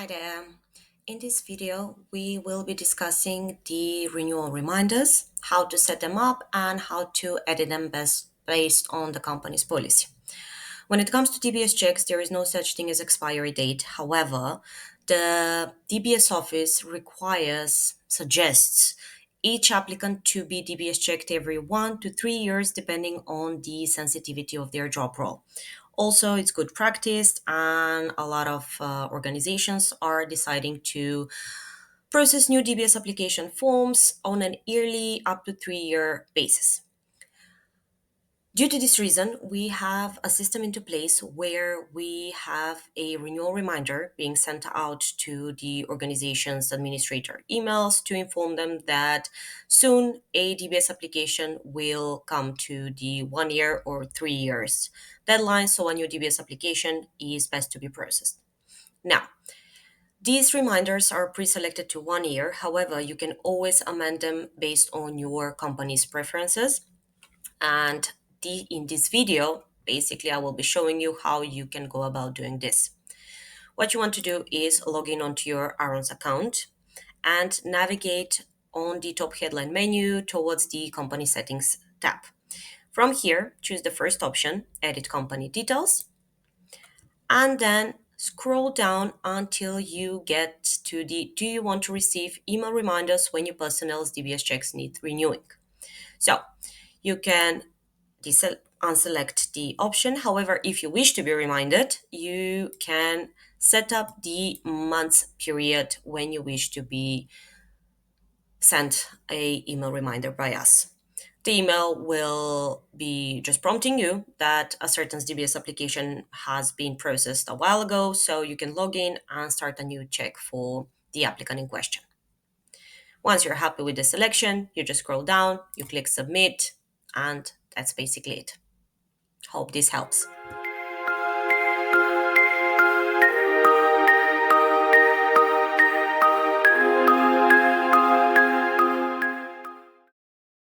Hi there. In this video, we will be discussing the renewal reminders, how to set them up, and how to edit them best based on the company's policy. When it comes to DBS checks, there is no such thing as expiry date. However, the DBS office suggests each applicant to be DBS checked every 1 to 3 years, depending on the sensitivity of their job role. Also, it's good practice, and a lot of organizations are deciding to process new DBS application forms on an yearly up to 3 year basis. Due to this reason, we have a system into place where we have a renewal reminder being sent out to the organization's administrator emails to inform them that soon a DBS application will come to the 1 year or 3 years deadline, so a new DBS application is best to be processed. Now, these reminders are pre-selected to 1 year. However, you can always amend them based on your company's preferences. And in this video, basically, I will be showing you how you can go about doing this. What you want to do is log in onto your Aaron's account and navigate on the top headline menu towards the company settings tab. From here, choose the first option, edit company details, and then scroll down until you get to the do you want to receive email reminders when your personnel's DBS checks need renewing. So you can unselect the option. However, if you wish to be reminded, you can set up the month period when you wish to be sent a email reminder by us. The email will be just prompting you that a certain DBS application has been processed a while ago, so you can log in and start a new check for the applicant in question. Once you're happy with the selection, you just scroll down, you click submit, and that's basically it. Hope this helps.